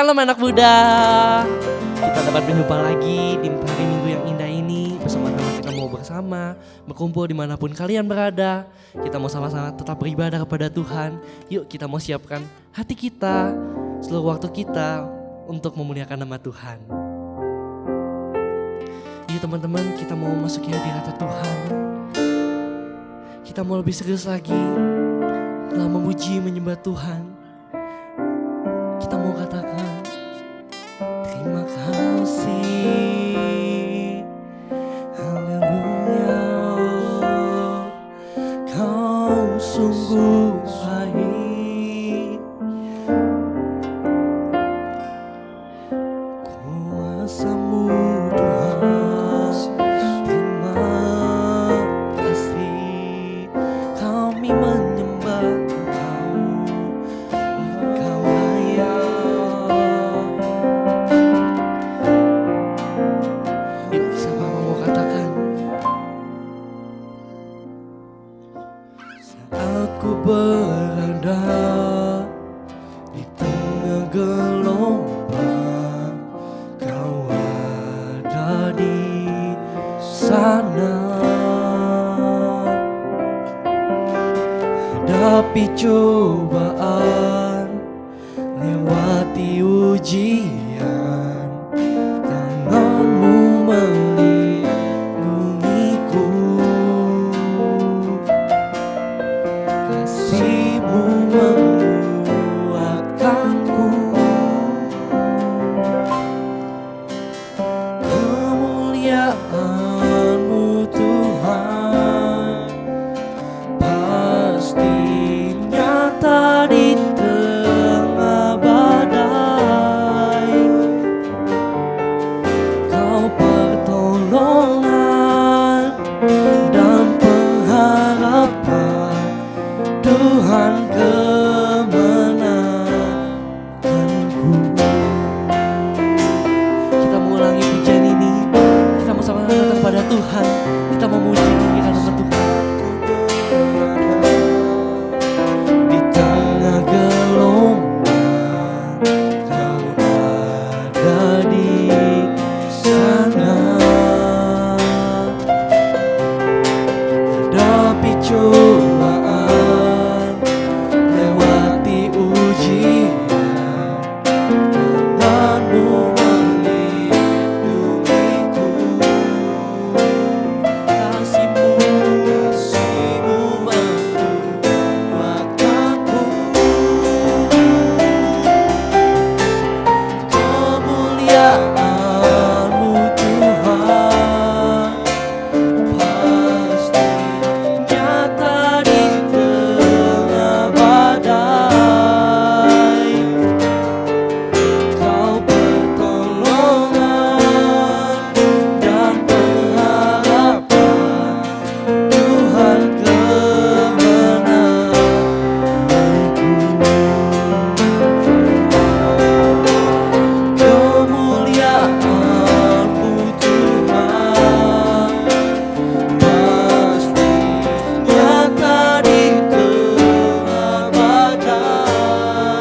Shalom anak muda. Kita dapat berjumpa lagi di hari Minggu yang indah ini. Bersama-sama kita mau bersama, berkumpul dimanapun kalian berada. Kita mau sama-sama tetap beribadah kepada Tuhan. Yuk kita mau siapkan hati kita, seluruh waktu kita untuk memuliakan nama Tuhan. Yuk teman-teman, kita mau masuki hadirat Tuhan. Kita mau lebih serius lagi dalam memuji menyembah Tuhan. Kita mau katakan terima kasih, haleluya, kau sungguh baik, kuasa-Mu Tuhan, terima kasih, kami menyembah berada di tengah gelombang, kau ada di sana. Hadapi cobaan, lewati ujian, tangan-Mu melindungiku. Kasih-Mu menguatkanku, kemuliaan-Mu Tuhan pasti nyata di tengah badai. Kau pertolongan dan pengharapan, Tuhan kemenanganku. Kita mau ulangi pujian ini. Kita mau sama-sama datang pada Tuhan. Kita mau memuji meninggikan nama Tuhan. Di tengah gelombang, kau ada di sana. Hadapi cobaan, lewati ujian, tangan-Mu melindungiku. Kasih-Mu menguatkanku, kemuliaan-Mu Tuhan pasti nyata di tengah badai. Kau pertolongan dan pengharapan, Tuhan kemenanganku. Kemuliaan-Mu Tuhan pasti nyata di tengah badai.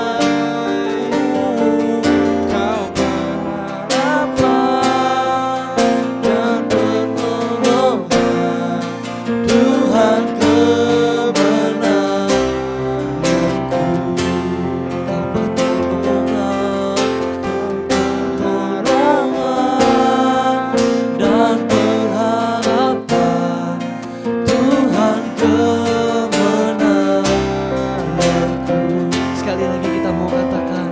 Kau pengharapan dan pertolongan, Tuhan kemenanganku. Kau pertolongan dan pengharapan, Tuhan kemenanganku. Sekali lagi kita mau katakan,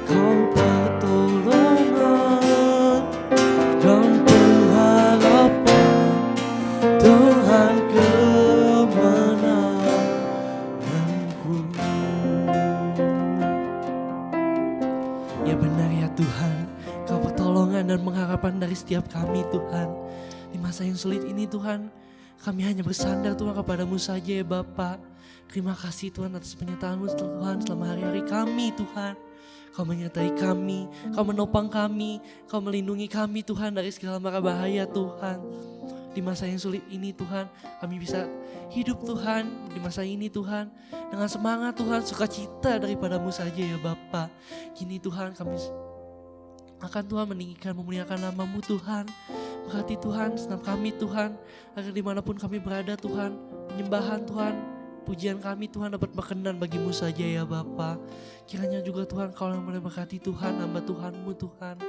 Kau pertolongan dan pengharapan, Tuhan kemenanganku. Ya benar ya Tuhan, Kau pertolongan dan pengharapan dari setiap kami Tuhan. Di masa yang sulit ini Tuhan, kami hanya bersandar Tuhan kepadamu saja ya Bapa. Terima kasih Tuhan atas penyertaan-Mu Tuhan selama hari-hari kami Tuhan. Kau menyertai kami, Kau menopang kami, Kau melindungi kami Tuhan dari segala mara bahaya Tuhan. di masa yang sulit ini Tuhan, kami bisa hidup Tuhan di masa ini Tuhan, dengan semangat Tuhan, sukacita daripadamu saja ya Bapa. Kini Tuhan kami akan Tuhan meninggikan memuliakan nama-Mu Tuhan. Berkati Tuhan senam kami Tuhan, agar dimanapun kami berada Tuhan, penyembahan Tuhan, pujian kami Tuhan dapat berkenan bagi-Mu saja ya Bapa. Kiranya juga Tuhan Kau yang boleh berkati Tuhan, hamba Tuhan-Mu Tuhan,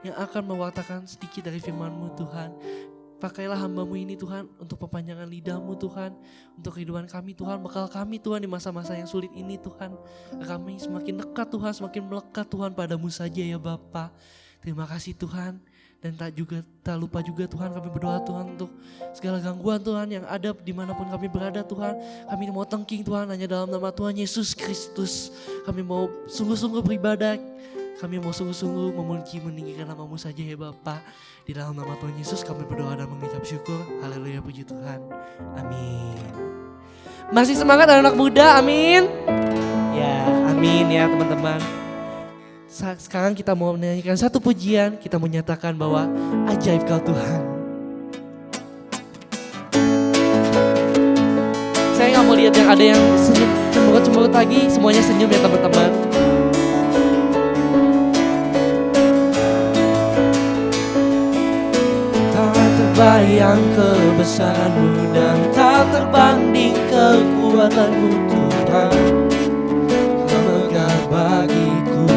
yang akan mewartakan sedikit dari firman-Mu Tuhan. Pakailah hamba-Mu ini Tuhan untuk perpanjangan lidah-Mu Tuhan, untuk kehidupan kami Tuhan, bekal kami Tuhan di masa-masa yang sulit ini Tuhan. Kami semakin dekat Tuhan, semakin melekat Tuhan pada-Mu saja ya Bapa. Terima kasih Tuhan. Dan tak lupa juga Tuhan, kami berdoa Tuhan untuk segala gangguan Tuhan yang ada dimanapun kami berada Tuhan. Kami mau tengking Tuhan hanya dalam nama Tuhan Yesus Kristus. Kami mau sungguh-sungguh beribadah. Kami mau sungguh-sungguh memuji meninggikan nama-Mu saja ya Bapa. Di dalam nama Tuhan Yesus kami berdoa dan mengucap syukur. Haleluya, puji Tuhan. Amin. Masih semangat anak muda, amin. Ya, amin ya teman-teman. Sekarang kita mau menyanyikan satu pujian, kita menyatakan bahwa ajaib Kau Tuhan. Saya gak mau lihat yang ada yang senyum, cemberut-cemberut lagi, semuanya senyum ya teman-teman. Tak terbayang kebesaran-Mu dan tak terbanding kekuatan-Mu Tuhan. Kau megah bagiku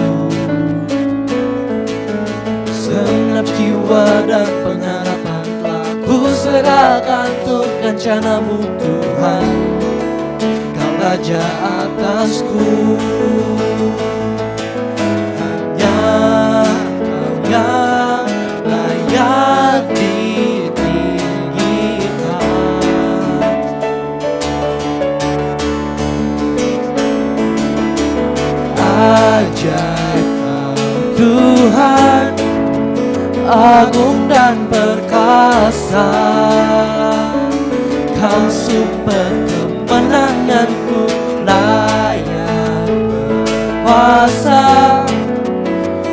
segenap jiwa dan pengharapan, telah ku serahkan untuk rencana-Mu Tuhan. Kau Raja atasku, hanya Kau yang layak ditinggikan. Ajaib Kau Tuhan, agung dan perkasa. Kau sumber kemenanganku, layak berkuasa,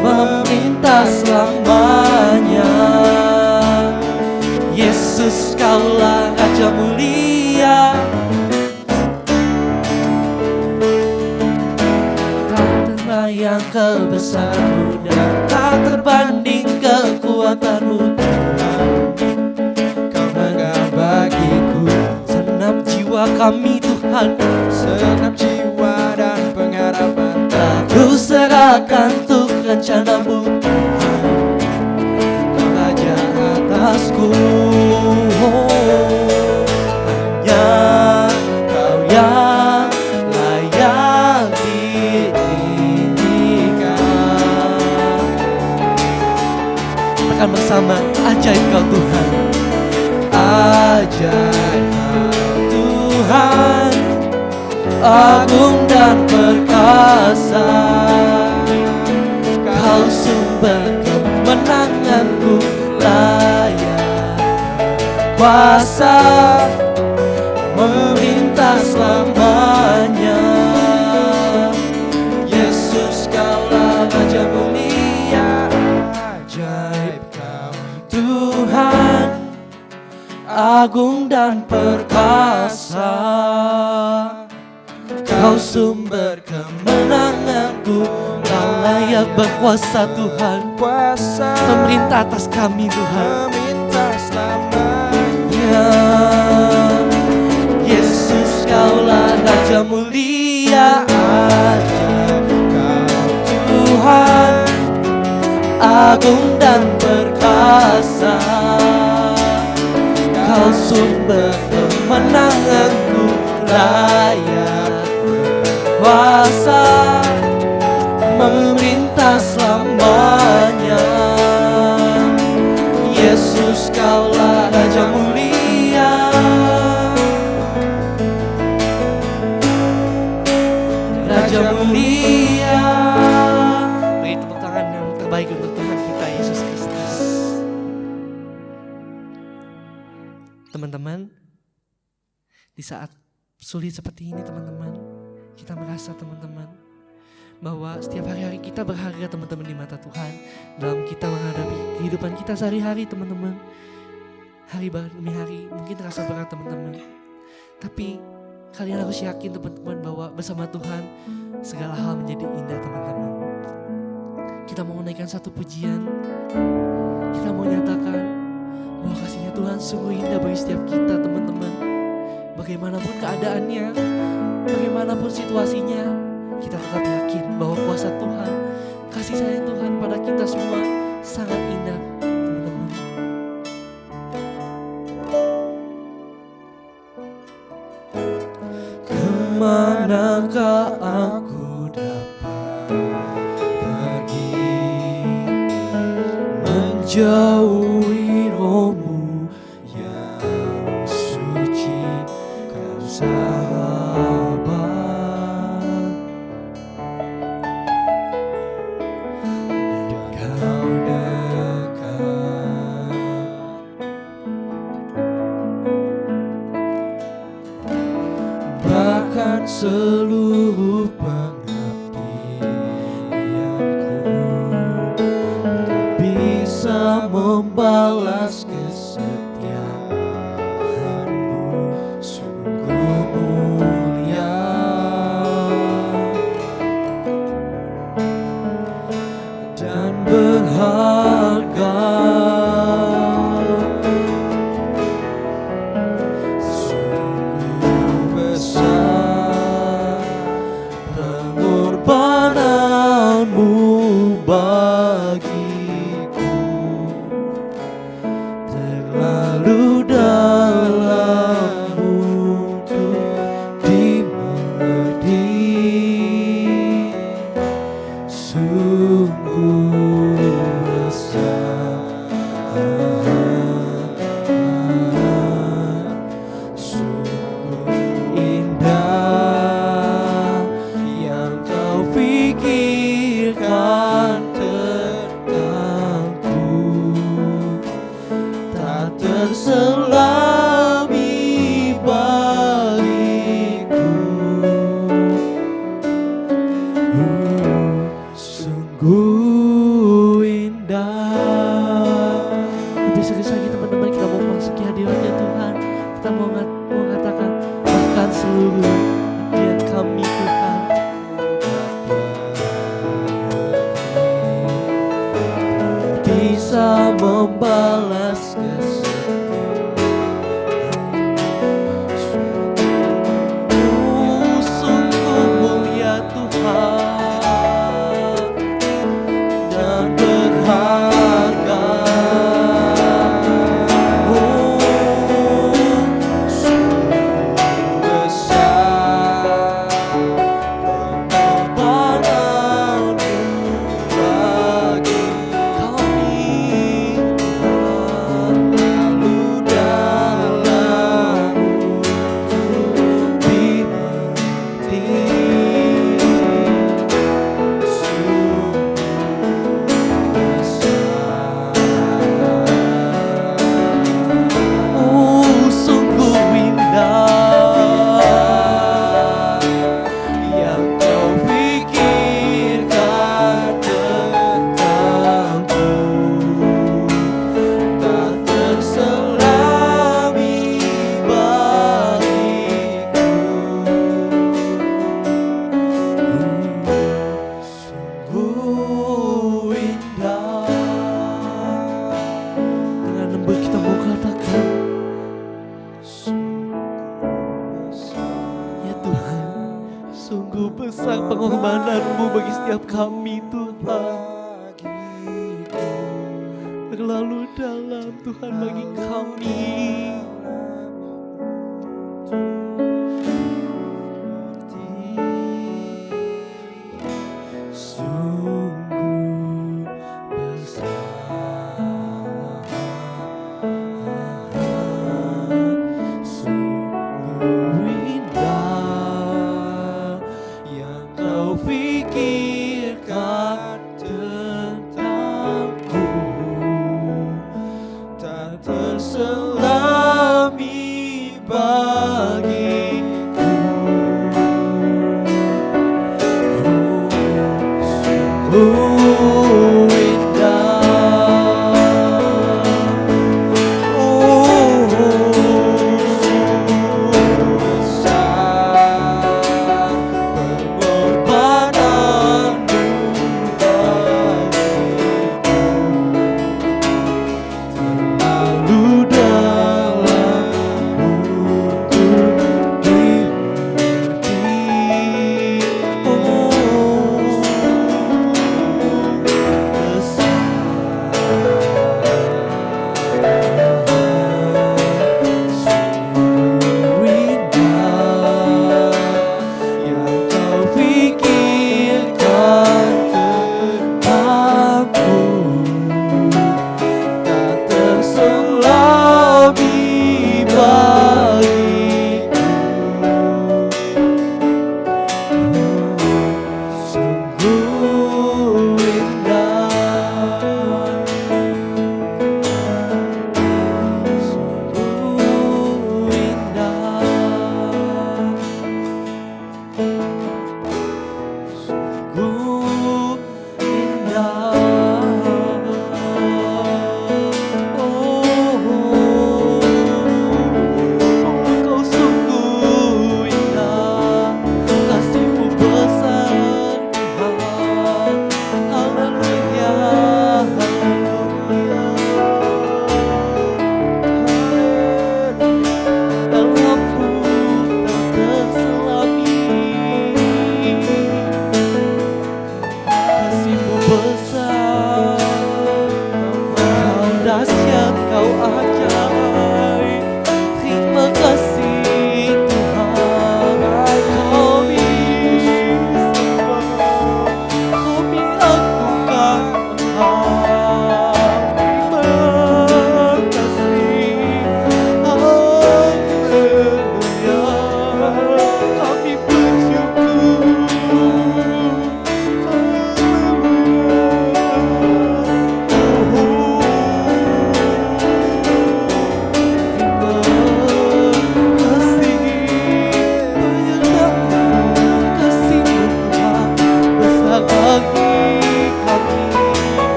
memerintah selamanya. Yesus Kaulah Raja mulia, tak terbayang kebesaran-Mu dan tak terbanding kekuatan-Mu Tuhan. Kau megah bagiku senam jiwa kami Tuhan, senam jiwa dan pengharapan, tak ku serahkan untuk rencana-Mu Tuhan. Kau Raja atasku, hanya Kau yang layak ditinggikan. Katakan bersama, ajaib Kau Tuhan, ajaib Kau Tuhan, agung dan perkasa. Kau sumber kemenanganku, layak kuasa, memerintah selamanya. Yesus Kaulah Raja mulia, ajaib Kau Tuhan, agung dan perkasa. Kau sumber kemenanganku, Kau layak berkuasa Tuhan, memerintah atas kami Tuhan, memerintah selamanya. Yesus Kaulah Raja mulia, ajaib Kau Tuhan, agung dan perkasa. Kau sumber kemenanganku, layak berkuasa, memerintah selamanya. Yesus Kaulah Raja mulia, Raja mulia. Beri tepuk tangan yang terbaik untuk Tuhan kita Yesus Kristus. Teman-teman, di saat sulit seperti ini teman-teman, kita merasa teman-teman bahwa setiap hari-hari kita berharga teman-teman di mata Tuhan. Dalam kita menghadapi kehidupan kita sehari-hari teman-teman, hari demi hari mungkin terasa berat teman-teman. Tapi kalian harus yakin teman-teman bahwa bersama Tuhan segala hal menjadi indah teman-teman. Kita mau menaikkan satu pujian. Kita mau nyatakan bahwa kasihnya Tuhan sungguh indah bagi setiap kita teman-teman. Bagaimanapun keadaannya, bagaimanapun situasinya, kita tetap yakin bahwa kuasa Tuhan, kasih sayang Tuhan pada kita semua sangat indah teman-teman. Kemanakah aku dapat pergi menjauhi rohmu yang suci, kau sahabat dan kau dekat. Bahkan seluruh pengabdianku tak bisa membalas kesetiaanmu, sungguh mulia dan berharga. Bagiku terlalu dalam untuk dimengerti, sungguh sungguh indah yang kau pikirkan terselami bagiku. Sungguh indah. Lebih serius lagi teman-teman, kita mau masuki hadiratnya Tuhan. Kita mau mengatakan bahkan seluruh hadirat kami Tuhan bisa membalas sungguh mulia Tuhan dan berharga. Sungguh besar pengorbananmu bagi kami. Terlalu dalam untuk dimengerti, sungguh besar. Sungguh indah yang kau pikirkan tentangku, tak terselami bagiku. Sungguh indah. Dengan lembut kita mau katakan, ya Tuhan, sungguh besar pengorbanan-Mu bagi setiap kami Tuhan. Terlalu dalam Tuhan bagi kami. Sungguh besar, sungguh indah yang kau pikirkan tentangku, tak terselami bagiku. Sungguh indah,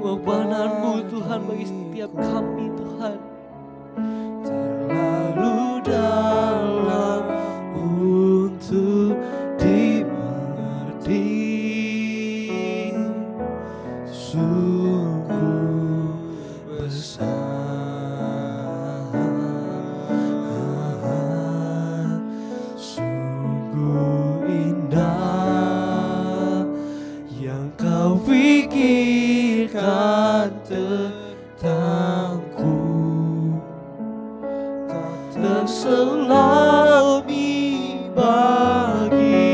pengorbanan-Mu Tuhan bagi setiap kami Tuhan. Terlalu dalam untuk dimengerti, sungguh besar, sungguh indah yang Kau pikirkan tentangku, tak terselami bagiku.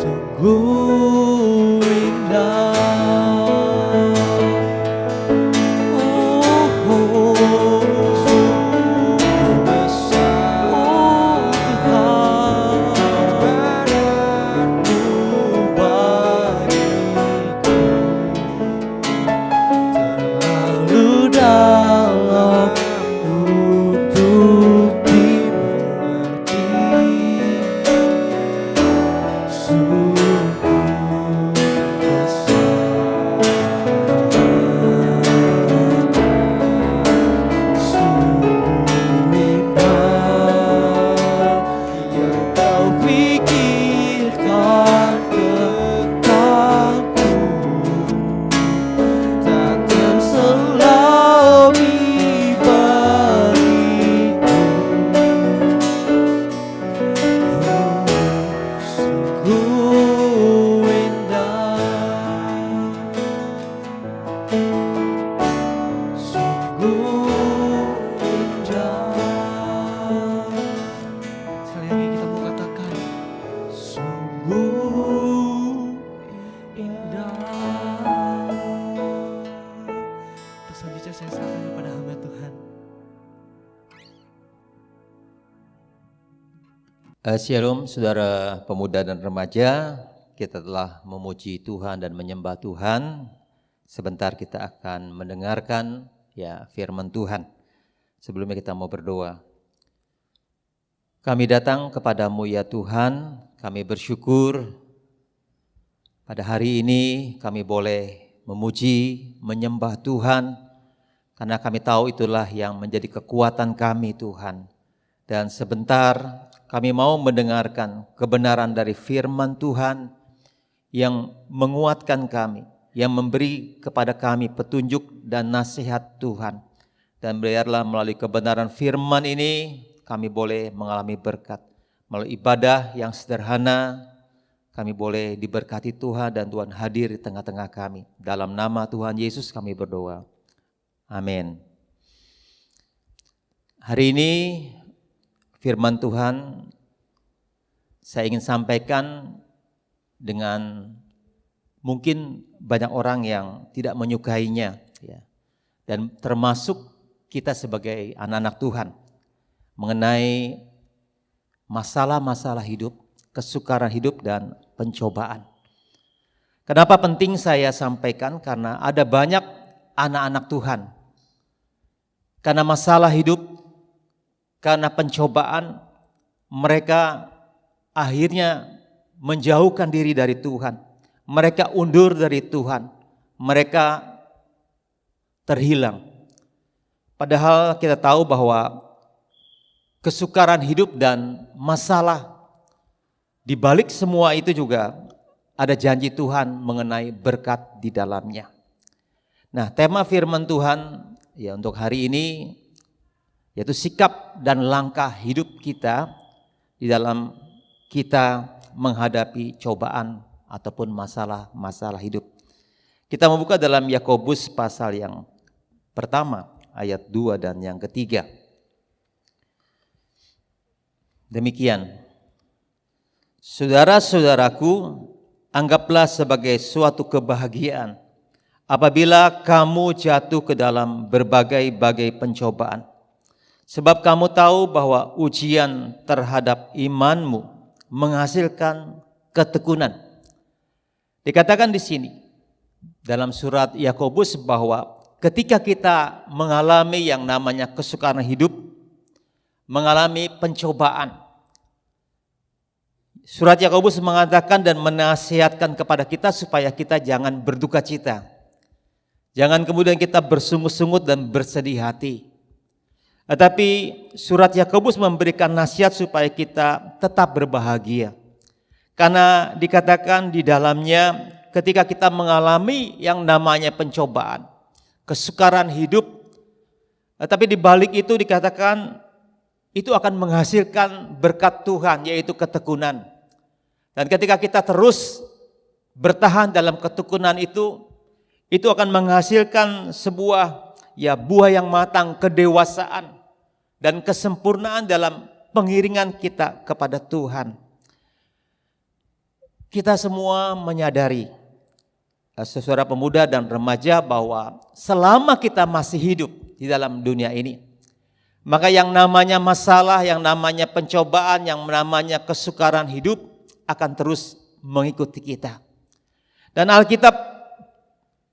Sungguh indah, sungguh besar, Tuhan, padamu bagiku, terlalu dalam untuk dimengerti, sungguh besar, sungguh indah yang Kau pikirkan tentangku, tak terselami bagiku. Sungguh indah, sungguh indah. Sekali lagi kita mau katakan, sungguh indah. Terus selanjutnya saya serahkan kepada hamba Tuhan. Shalom saudara pemuda dan remaja, kita telah memuji Tuhan dan menyembah Tuhan. Sebentar kita akan mendengarkan firman Tuhan. Sebelumnya kita mau berdoa. Kami datang kepadamu ya Tuhan, kami bersyukur pada hari ini kami boleh memuji, menyembah Tuhan, karena kami tahu itulah yang menjadi kekuatan kami Tuhan. Dan sebentar kami mau mendengarkan kebenaran dari firman Tuhan yang menguatkan kami, yang memberi kepada kami petunjuk dan nasihat Tuhan. Dan biarlah melalui kebenaran firman ini kami boleh mengalami berkat. Melalui ibadah yang sederhana kami boleh diberkati Tuhan dan Tuhan hadir di tengah-tengah kami. Dalam nama Tuhan Yesus kami berdoa. Amin. Hari ini firman Tuhan saya ingin sampaikan dengan mungkin banyak orang yang tidak menyukainya, dan termasuk kita sebagai anak-anak Tuhan, mengenai masalah-masalah hidup, kesukaran hidup dan pencobaan. Kenapa penting saya sampaikan? Karena ada banyak anak-anak Tuhan, karena masalah hidup, karena pencobaan, mereka akhirnya menjauhkan diri dari Tuhan. Mereka undur dari Tuhan. Mereka terhilang. Padahal kita tahu bahwa kesukaran hidup dan masalah di balik semua itu juga ada janji Tuhan mengenai berkat di dalamnya. Nah, tema firman Tuhan untuk hari ini yaitu sikap dan langkah hidup kita di dalam kita menghadapi cobaan ataupun masalah-masalah hidup. Kita membuka dalam Yakobus pasal yang pertama, ayat 2 dan yang ketiga. Demikian, saudara-saudaraku, anggaplah sebagai suatu kebahagiaan apabila kamu jatuh ke dalam berbagai-bagai pencobaan. Sebab kamu tahu bahwa ujian terhadap imanmu menghasilkan ketekunan. Dikatakan di sini dalam surat Yakobus bahwa ketika kita mengalami yang namanya kesukaran hidup, mengalami pencobaan, Surat Yakobus mengatakan dan menasihatkan kepada kita supaya kita jangan berduka cita. Jangan kemudian kita bersungut-sungut dan bersedih hati. Tetapi surat Yakobus memberikan nasihat supaya kita tetap berbahagia. Karena dikatakan di dalamnya ketika kita mengalami yang namanya pencobaan, kesukaran hidup, tapi di balik itu dikatakan itu akan menghasilkan berkat Tuhan, yaitu ketekunan. Dan ketika kita terus bertahan dalam ketekunan itu akan menghasilkan sebuah buah yang matang, kedewasaan dan kesempurnaan dalam pengiringan kita kepada Tuhan. Kita semua menyadari, saudara pemuda dan remaja, bahwa selama kita masih hidup di dalam dunia ini, maka yang namanya masalah, yang namanya pencobaan, yang namanya kesukaran hidup akan terus mengikuti kita. Dan Alkitab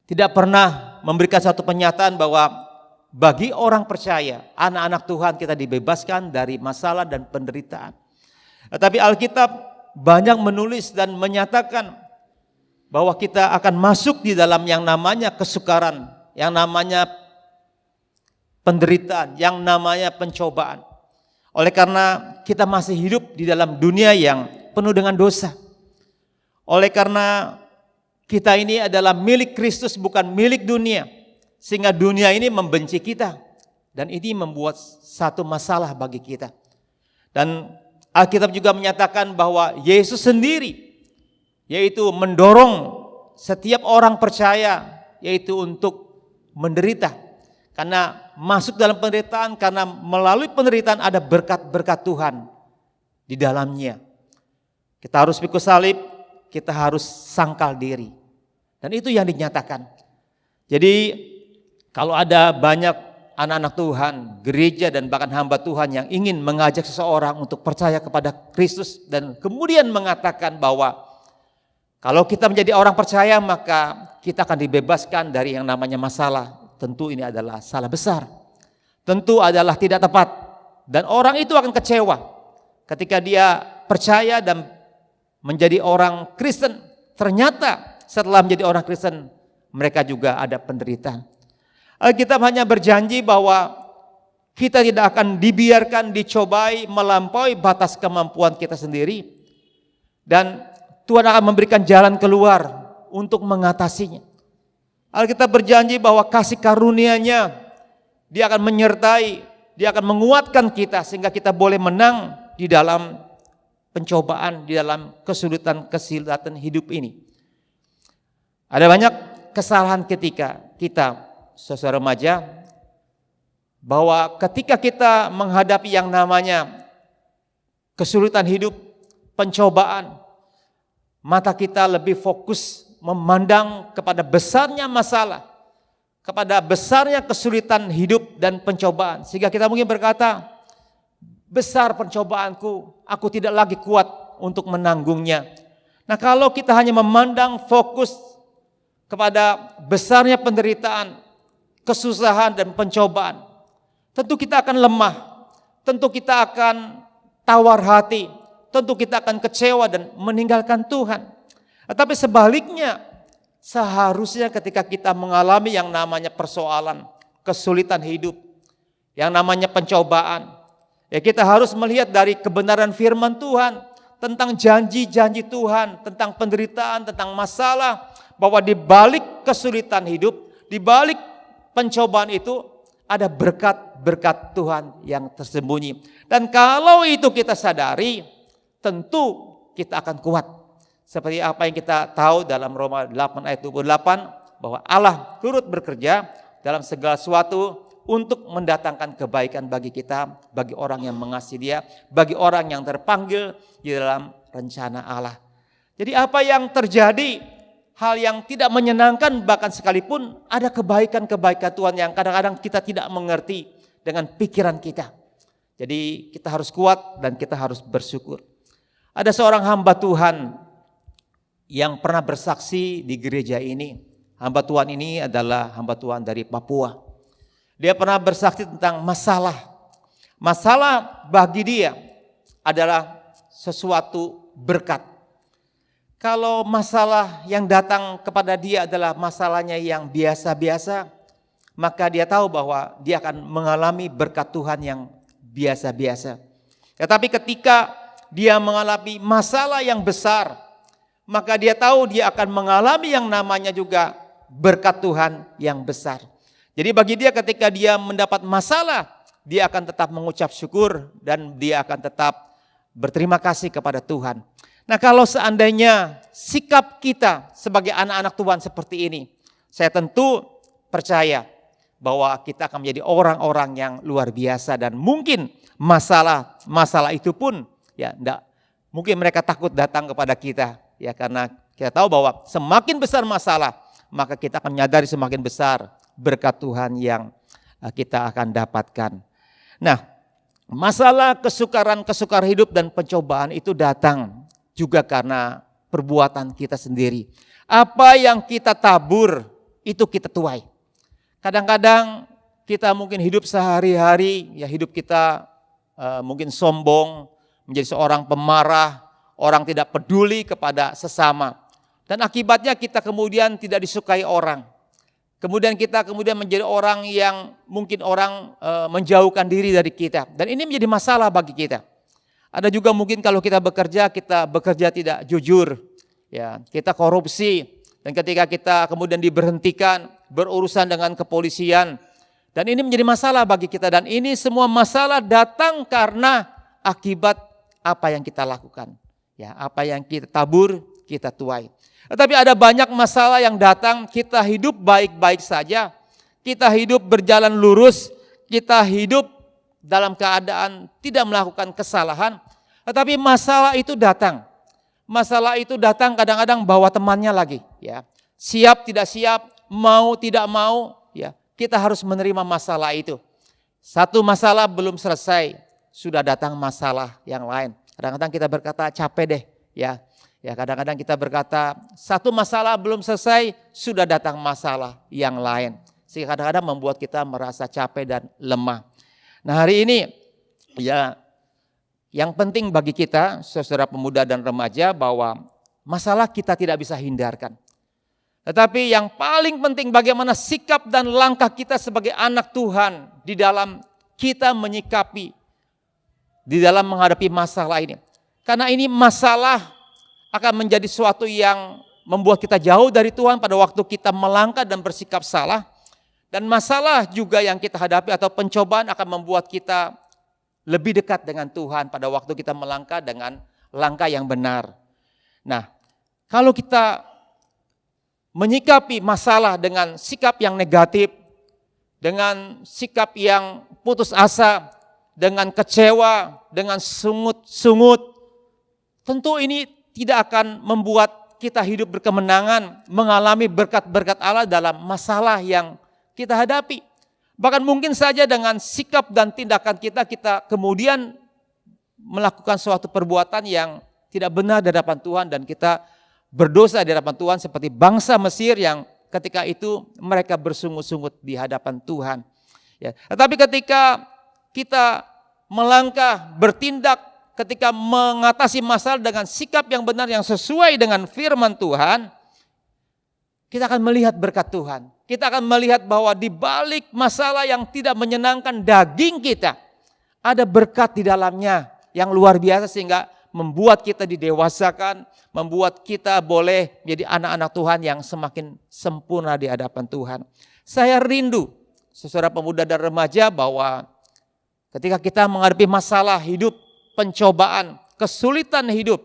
tidak pernah memberikan satu pernyataan bahwa bagi orang percaya, anak-anak Tuhan, kita dibebaskan dari masalah dan penderitaan. Tetapi Alkitab banyak menulis dan menyatakan bahwa kita akan masuk di dalam yang namanya kesukaran, yang namanya penderitaan, yang namanya pencobaan. Oleh karena kita masih hidup di dalam dunia yang penuh dengan dosa. Oleh karena kita ini adalah milik Kristus, bukan milik dunia, sehingga dunia ini membenci kita, dan ini membuat satu masalah bagi kita. Dan Alkitab juga menyatakan bahwa Yesus sendiri, yaitu mendorong setiap orang percaya, yaitu untuk menderita. Karena masuk dalam penderitaan, karena melalui penderitaan ada berkat-berkat Tuhan di dalamnya. Kita harus pikul salib, kita harus sangkal diri. Dan itu yang dinyatakan. Jadi kalau ada banyak anak-anak Tuhan, gereja dan bahkan hamba Tuhan yang ingin mengajak seseorang untuk percaya kepada Kristus dan kemudian mengatakan bahwa kalau kita menjadi orang percaya maka kita akan dibebaskan dari yang namanya masalah. Tentu ini adalah salah besar. Tentu adalah tidak tepat. Dan orang itu akan kecewa ketika dia percaya dan menjadi orang Kristen, ternyata setelah menjadi orang Kristen mereka juga ada penderitaan. Alkitab hanya berjanji bahwa kita tidak akan dibiarkan dicobai melampaui batas kemampuan kita sendiri, dan Tuhan akan memberikan jalan keluar untuk mengatasinya. Alkitab berjanji bahwa kasih karunia-Nya Dia akan menyertai, Dia akan menguatkan kita sehingga kita boleh menang di dalam pencobaan, di dalam kesulitan hidup ini. Ada banyak kesalahan ketika kita, saudara remaja, bahwa ketika kita menghadapi yang namanya kesulitan hidup, pencobaan, mata kita lebih fokus memandang kepada besarnya masalah, kepada besarnya kesulitan hidup dan pencobaan. Sehingga kita mungkin berkata, besar pencobaanku, aku tidak lagi kuat untuk menanggungnya. Nah, kalau kita hanya memandang fokus kepada besarnya penderitaan, kesusahan dan pencobaan, tentu kita akan lemah, tentu kita akan tawar hati, tentu kita akan kecewa dan meninggalkan Tuhan. Tetapi sebaliknya, seharusnya ketika kita mengalami yang namanya persoalan, kesulitan hidup, yang namanya pencobaan, kita harus melihat dari kebenaran firman Tuhan tentang janji-janji Tuhan, tentang penderitaan, tentang masalah, bahwa di balik kesulitan hidup, di balik pencobaan itu ada berkat-berkat Tuhan yang tersembunyi. Dan kalau itu kita sadari, tentu kita akan kuat. Seperti apa yang kita tahu dalam Roma 8 ayat 28, bahwa Allah turut bekerja dalam segala sesuatu untuk mendatangkan kebaikan bagi kita, bagi orang yang mengasihi Dia, bagi orang yang terpanggil di dalam rencana Allah. Jadi apa yang terjadi, hal yang tidak menyenangkan bahkan sekalipun, ada kebaikan-kebaikan Tuhan yang kadang-kadang kita tidak mengerti dengan pikiran kita. Jadi kita harus kuat dan kita harus bersyukur. Ada seorang hamba Tuhan yang pernah bersaksi di gereja ini. Hamba Tuhan ini adalah hamba Tuhan dari Papua. Dia pernah bersaksi tentang masalah. Masalah bagi dia adalah sesuatu berkat. Kalau masalah yang datang kepada dia adalah masalahnya yang biasa-biasa, maka dia tahu bahwa dia akan mengalami berkat Tuhan yang biasa-biasa. Tetapi ketika dia mengalami masalah yang besar, maka dia tahu dia akan mengalami yang namanya juga berkat Tuhan yang besar. Jadi bagi dia ketika dia mendapat masalah, dia akan tetap mengucap syukur dan dia akan tetap berterima kasih kepada Tuhan. Nah, kalau seandainya sikap kita sebagai anak-anak Tuhan seperti ini, saya tentu percaya bahwa kita akan menjadi orang-orang yang luar biasa dan mungkin masalah itu pun ya enggak mungkin mereka takut datang kepada kita ya, karena kita tahu bahwa semakin besar masalah maka kita akan menyadari semakin besar berkat Tuhan yang kita akan dapatkan. Nah, masalah kesukaran hidup dan pencobaan itu datang juga karena perbuatan kita sendiri. Apa yang kita tabur itu kita tuai. Kadang-kadang kita mungkin hidup sehari-hari, ya hidup kita mungkin sombong, menjadi seorang pemarah, orang tidak peduli kepada sesama. Dan akibatnya kita kemudian tidak disukai orang. Kemudian kita menjadi orang yang mungkin orang menjauhkan diri dari kita. Dan ini menjadi masalah bagi kita. Ada juga mungkin kalau kita bekerja tidak jujur, ya kita korupsi, dan ketika kita kemudian diberhentikan, berurusan dengan kepolisian, dan ini menjadi masalah bagi kita. Dan ini semua masalah datang karena akibat apa yang kita lakukan, ya apa yang kita tabur kita tuai. Tetapi ada banyak masalah yang datang, kita hidup baik-baik saja, kita hidup berjalan lurus, kita hidup dalam keadaan tidak melakukan kesalahan, tetapi masalah itu datang. Masalah itu datang kadang-kadang bawa temannya lagi, ya. Siap tidak siap, mau tidak mau, ya. Kita harus menerima masalah itu. Satu masalah belum selesai, sudah datang masalah yang lain. Kadang-kadang kita berkata capek deh, ya. Ya, kadang-kadang kita berkata satu masalah belum selesai, sudah datang masalah yang lain. Sehingga kadang-kadang membuat kita merasa capek dan lemah. Nah, hari ini ya yang penting bagi kita saudara pemuda dan remaja bahwa masalah kita tidak bisa hindarkan. Tetapi yang paling penting bagaimana sikap dan langkah kita sebagai anak Tuhan di dalam kita menyikapi, di dalam menghadapi masalah ini. Karena ini masalah akan menjadi suatu yang membuat kita jauh dari Tuhan pada waktu kita melangkah dan bersikap salah. Dan masalah juga yang kita hadapi atau pencobaan akan membuat kita lebih dekat dengan Tuhan pada waktu kita melangkah dengan langkah yang benar. Nah, kalau kita menyikapi masalah dengan sikap yang negatif, dengan sikap yang putus asa, dengan kecewa, dengan sungut-sungut, tentu ini tidak akan membuat kita hidup berkemenangan, mengalami berkat-berkat Allah dalam masalah yang kita hadapi. Bahkan mungkin saja dengan sikap dan tindakan kita kemudian melakukan suatu perbuatan yang tidak benar di hadapan Tuhan dan kita berdosa di hadapan Tuhan seperti bangsa Mesir yang ketika itu mereka bersungut-sungut di hadapan Tuhan. Ya. Tetapi ketika kita melangkah, bertindak, ketika mengatasi masalah dengan sikap yang benar yang sesuai dengan firman Tuhan, kita akan melihat berkat Tuhan. Kita akan melihat bahwa di balik masalah yang tidak menyenangkan daging kita, ada berkat di dalamnya yang luar biasa sehingga membuat kita didewasakan, membuat kita boleh menjadi anak-anak Tuhan yang semakin sempurna di hadapan Tuhan. Saya rindu, saudara pemuda dan remaja, bahwa ketika kita menghadapi masalah hidup, pencobaan, kesulitan hidup,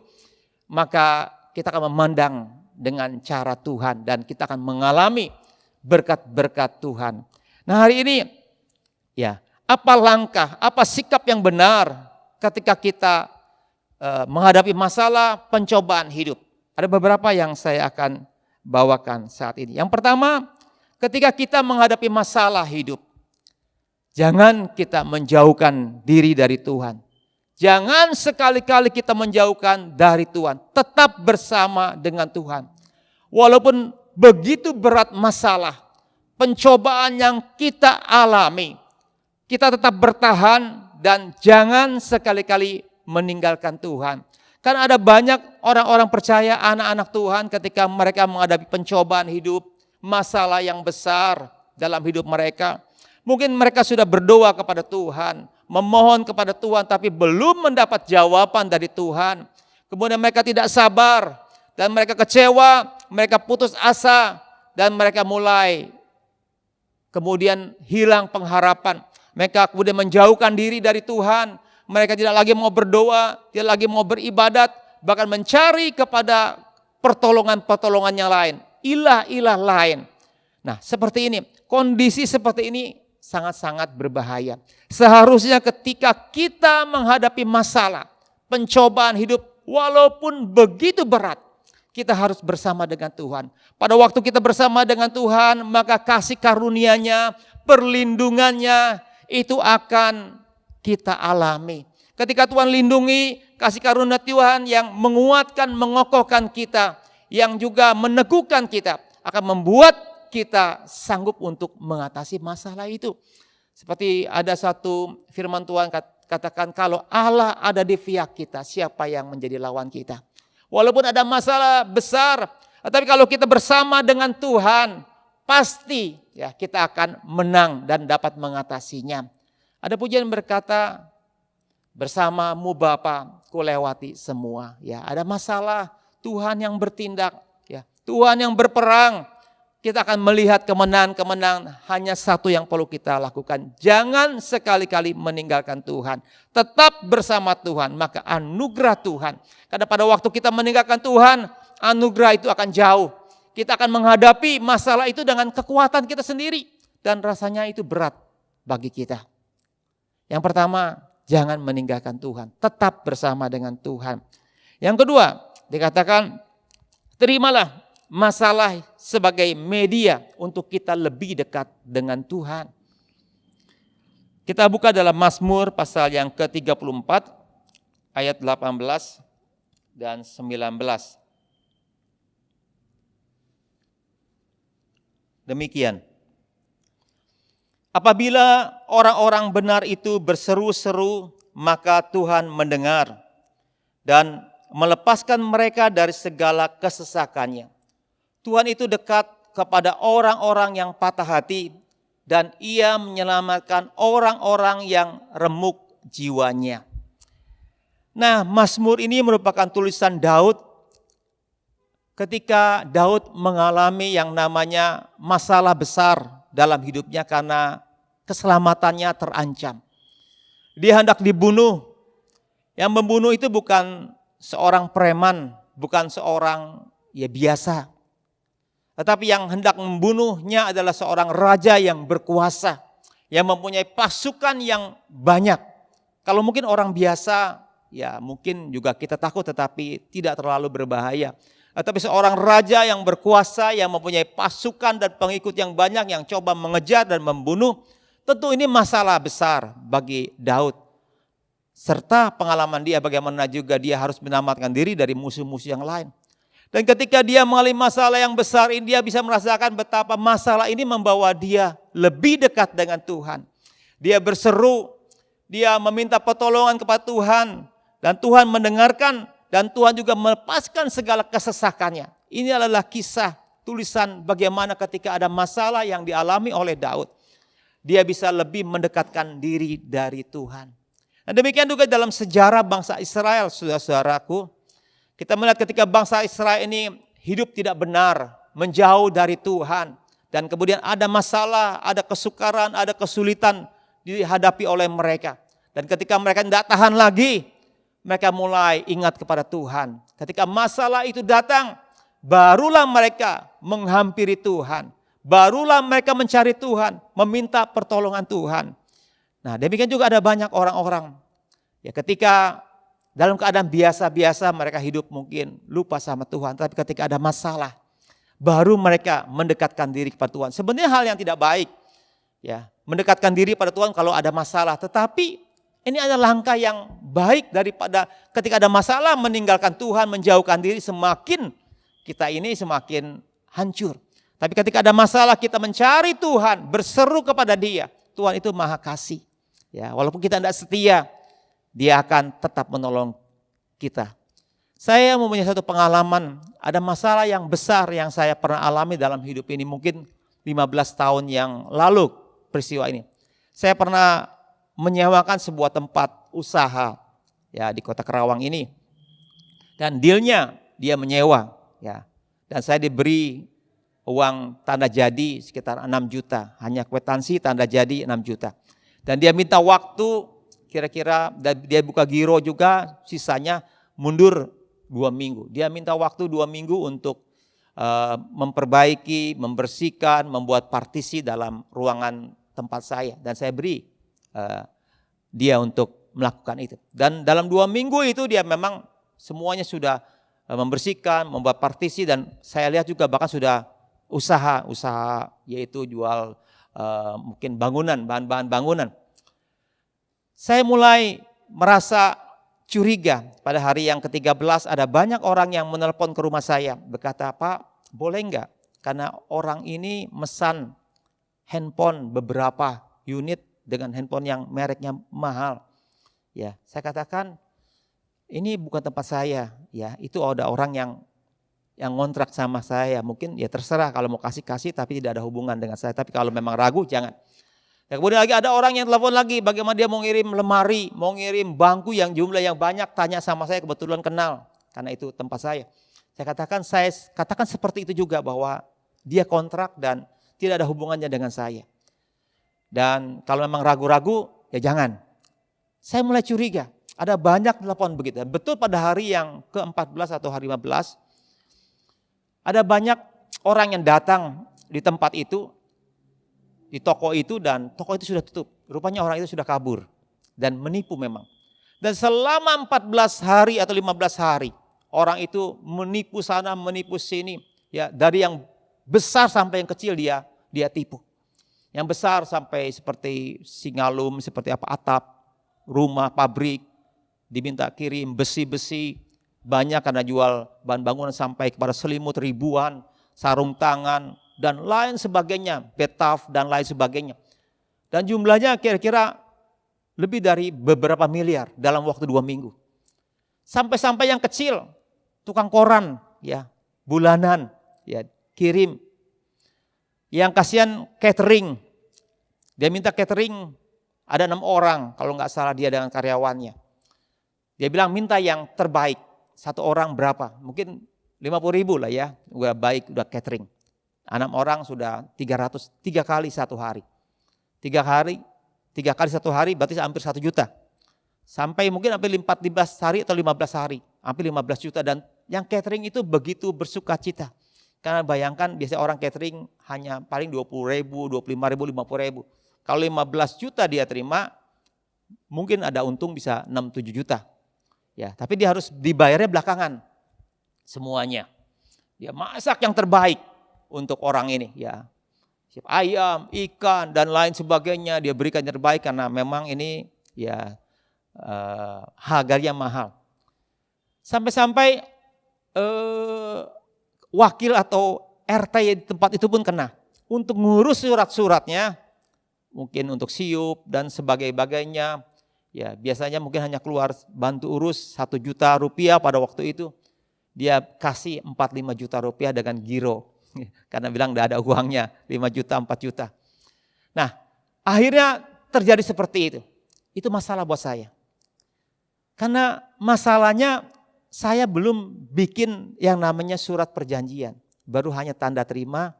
maka kita akan memandang dengan cara Tuhan dan kita akan mengalami berkat-berkat Tuhan. Nah, hari ini ya, apa langkah, apa sikap yang benar ketika kita menghadapi masalah pencobaan hidup? Ada beberapa yang saya akan bawakan saat ini. Yang pertama, ketika kita menghadapi masalah hidup, jangan kita menjauhkan diri dari Tuhan. Jangan sekali-kali kita menjauhkan dari Tuhan. Tetap bersama dengan Tuhan. Walaupun begitu berat masalah, pencobaan yang kita alami, kita tetap bertahan dan jangan sekali-kali meninggalkan Tuhan. Kan ada banyak orang-orang percaya, anak-anak Tuhan ketika mereka menghadapi pencobaan hidup, masalah yang besar dalam hidup mereka. Mungkin mereka sudah berdoa kepada Tuhan, memohon kepada Tuhan tapi belum mendapat jawaban dari Tuhan. Kemudian mereka tidak sabar dan mereka kecewa, mereka putus asa dan mereka mulai kemudian hilang pengharapan. Mereka kemudian menjauhkan diri dari Tuhan. Mereka tidak lagi mau berdoa, tidak lagi mau beribadat, bahkan mencari kepada pertolongan-pertolongan yang lain, ilah-ilah lain. Nah, seperti ini, kondisi seperti ini sangat-sangat berbahaya. Seharusnya ketika kita menghadapi masalah, pencobaan hidup, walaupun begitu berat, kita harus bersama dengan Tuhan. Pada waktu kita bersama dengan Tuhan, maka kasih karunia-Nya, perlindungannya itu akan kita alami. Ketika Tuhan lindungi, kasih karunia Tuhan yang menguatkan, mengokohkan kita, yang juga meneguhkan kita, akan membuat kita sanggup untuk mengatasi masalah itu. Seperti ada satu firman Tuhan katakan, kalau Allah ada di pihak kita, siapa yang menjadi lawan kita? Walaupun ada masalah besar, tapi kalau kita bersama dengan Tuhan, pasti ya kita akan menang dan dapat mengatasinya. Ada pujian berkata, bersamamu Bapa ku lewati semua. Ya, ada masalah, Tuhan yang bertindak, ya, Tuhan yang berperang. Kita akan melihat kemenangan-kemenangan, hanya satu yang perlu kita lakukan. Jangan sekali-kali meninggalkan Tuhan. Tetap bersama Tuhan, maka anugerah Tuhan. Karena pada waktu kita meninggalkan Tuhan, anugerah itu akan jauh. Kita akan menghadapi masalah itu dengan kekuatan kita sendiri. Dan rasanya itu berat bagi kita. Yang pertama, jangan meninggalkan Tuhan. Tetap bersama dengan Tuhan. Yang kedua, dikatakan terimalah masalah sebagai media untuk kita lebih dekat dengan Tuhan. Kita buka dalam Mazmur pasal yang ke-34 ayat 18 dan 19. Demikian. Apabila orang-orang benar itu berseru-seru, maka Tuhan mendengar dan melepaskan mereka dari segala kesesakannya. Tuhan itu dekat kepada orang-orang yang patah hati dan Ia menyelamatkan orang-orang yang remuk jiwanya. Nah, Mazmur ini merupakan tulisan Daud ketika Daud mengalami yang namanya masalah besar dalam hidupnya karena keselamatannya terancam. Dia hendak dibunuh. Yang membunuh itu bukan seorang preman, bukan seorang biasa. Tetapi yang hendak membunuhnya adalah seorang raja yang berkuasa, yang mempunyai pasukan yang banyak. Kalau mungkin orang biasa, ya mungkin juga kita takut tetapi tidak terlalu berbahaya. Tetapi seorang raja yang berkuasa, yang mempunyai pasukan dan pengikut yang banyak, yang coba mengejar dan membunuh, tentu ini masalah besar bagi Daud. Serta pengalaman dia bagaimana juga dia harus menyelamatkan diri dari musuh-musuh yang lain. Dan ketika dia mengalami masalah yang besar ini, dia bisa merasakan betapa masalah ini membawa dia lebih dekat dengan Tuhan. Dia berseru, dia meminta pertolongan kepada Tuhan. Dan Tuhan mendengarkan dan Tuhan juga melepaskan segala kesesakannya. Ini adalah kisah tulisan bagaimana ketika ada masalah yang dialami oleh Daud. Dia bisa lebih mendekatkan diri dari Tuhan. Dan demikian juga dalam sejarah bangsa Israel, saudara-saudaraku. Kita melihat ketika bangsa Israel ini hidup tidak benar, menjauh dari Tuhan. Dan kemudian ada masalah, ada kesukaran, ada kesulitan dihadapi oleh mereka. Dan ketika mereka tidak tahan lagi, mereka mulai ingat kepada Tuhan. Ketika masalah itu datang, barulah mereka menghampiri Tuhan. Barulah mereka mencari Tuhan, meminta pertolongan Tuhan. Nah, demikian juga ada banyak orang-orang. Ya, ketika dalam keadaan biasa-biasa mereka hidup mungkin lupa sama Tuhan. Tapi ketika ada masalah, baru mereka mendekatkan diri kepada Tuhan. Sebenarnya hal yang tidak baik. Ya, mendekatkan diri pada Tuhan kalau ada masalah. Tetapi ini adalah langkah yang baik daripada ketika ada masalah meninggalkan Tuhan, menjauhkan diri, semakin kita ini semakin hancur. Tapi ketika ada masalah kita mencari Tuhan, berseru kepada Dia. Tuhan itu Maha Kasih. Ya, walaupun kita tidak setia, Dia akan tetap menolong kita. Saya mempunyai satu pengalaman, ada masalah yang besar yang saya pernah alami dalam hidup ini, mungkin 15 tahun yang lalu peristiwa ini. Saya pernah menyewakan sebuah tempat usaha ya di Kota Kerawang ini. Dan dealnya dia menyewa ya. Dan saya diberi uang tanda jadi sekitar 6 juta, hanya kwitansi tanda jadi 6 juta. Dan dia minta waktu kira-kira, dia buka giro juga, sisanya mundur 2 minggu. Dia minta waktu 2 minggu untuk memperbaiki, membersihkan, membuat partisi dalam ruangan tempat saya. Dan saya beri dia untuk melakukan itu. Dan dalam 2 minggu itu dia memang semuanya sudah membersihkan, membuat partisi, dan saya lihat juga bahkan sudah usaha yaitu jual mungkin bangunan, bahan-bahan bangunan. Saya mulai merasa curiga. Pada hari yang ke-13 ada banyak orang yang menelpon ke rumah saya, berkata, "Pak, boleh enggak? Karena orang ini mesan handphone beberapa unit dengan handphone yang mereknya mahal." Ya, saya katakan, "Ini bukan tempat saya." Ya, itu ada orang yang ngontrak sama saya. Mungkin ya terserah, kalau mau kasih tapi tidak ada hubungan dengan saya. Tapi kalau memang ragu, jangan. Dan kemudian lagi ada orang yang telepon lagi, bagaimana dia mau ngirim lemari, mau ngirim bangku yang jumlah yang banyak, tanya sama saya, kebetulan kenal, karena itu tempat saya. Saya katakan seperti itu juga, bahwa dia kontrak dan tidak ada hubungannya dengan saya. Dan kalau memang ragu-ragu, ya jangan. Saya mulai curiga, ada banyak telepon begitu. Betul pada hari yang ke-14 atau hari 15, ada banyak orang yang datang di tempat itu, di toko itu, dan toko itu sudah tutup. Rupanya orang itu sudah kabur dan menipu memang. Dan selama 14 hari atau 15 hari, orang itu menipu sana, menipu sini. Ya, dari yang besar sampai yang kecil dia tipu. Yang besar sampai seperti singalum, seperti atap, rumah, pabrik, diminta kirim besi-besi, banyak karena jual bahan bangunan, sampai kepada selimut ribuan, sarung tangan, dan lain sebagainya, betaf dan lain sebagainya. Dan jumlahnya kira-kira lebih dari beberapa miliar dalam waktu 2 minggu. Sampai-sampai yang kecil, tukang koran, ya, bulanan, ya, kirim. Yang kasihan catering, dia minta catering, ada 6 orang, kalau nggak salah dia dengan karyawannya. Dia bilang minta yang terbaik, 1 orang berapa? Mungkin 50.000 lah ya, udah baik, udah catering. 6 orang sudah 300, 3 kali 1 hari. 3 kali 1 hari berarti hampir 1 juta. Sampai mungkin hampir 14 hari atau 15 hari, hampir 15 juta. Dan yang catering itu begitu bersuka cita. Karena bayangkan biasanya orang catering hanya paling 20.000, 25.000, 50.000. Kalau 15 juta dia terima, mungkin ada untung bisa 6-7 juta. Ya, tapi dia harus dibayarnya belakangan semuanya. Dia masak yang terbaik untuk orang ini, ya, ayam, ikan dan lain sebagainya dia berikan yang terbaik, karena memang ini ya harganya mahal. Sampai-sampai wakil atau RT di tempat itu pun kena untuk ngurus surat-suratnya, mungkin untuk siup dan sebagainya. Ya, biasanya mungkin hanya keluar bantu urus 1 juta rupiah pada waktu itu. Dia kasih 4-5 juta rupiah dengan giro. Karena bilang tidak ada uangnya, 5 juta, 4 juta. Nah, akhirnya terjadi seperti itu. Itu masalah buat saya. Karena masalahnya saya belum bikin yang namanya surat perjanjian. Baru hanya tanda terima,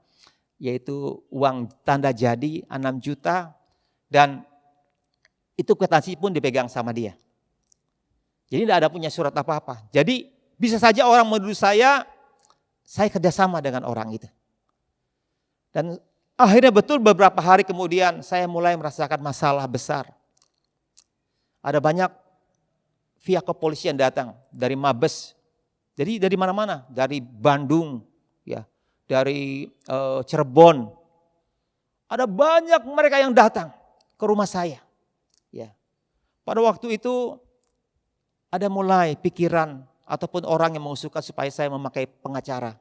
yaitu uang tanda jadi 6 juta. Dan itu kwitansi pun dipegang sama dia. Jadi tidak ada punya surat apa-apa. Jadi bisa saja orang menuduh saya kerjasama dengan orang itu. Dan akhirnya betul beberapa hari kemudian saya mulai merasakan masalah besar. Ada banyak pihak kepolisian datang dari Mabes. Jadi dari mana-mana, dari Bandung, ya, dari Cirebon. Ada banyak mereka yang datang ke rumah saya. Ya. Pada waktu itu ada mulai pikiran ataupun orang yang mengusulkan supaya saya memakai pengacara.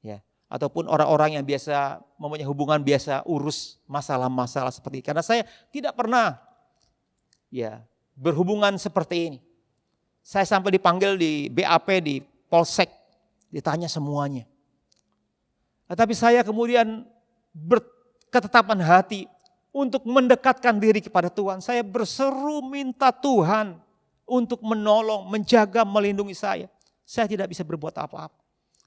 Ya, ataupun orang-orang yang biasa mempunyai hubungan biasa urus masalah-masalah seperti ini. Karena saya tidak pernah ya berhubungan seperti ini. Saya sampai dipanggil di BAP, di Polsek, ditanya semuanya. Tetapi saya kemudian berketetapan hati untuk mendekatkan diri kepada Tuhan. Saya berseru minta Tuhan untuk menolong, menjaga, melindungi saya. Saya tidak bisa berbuat apa-apa.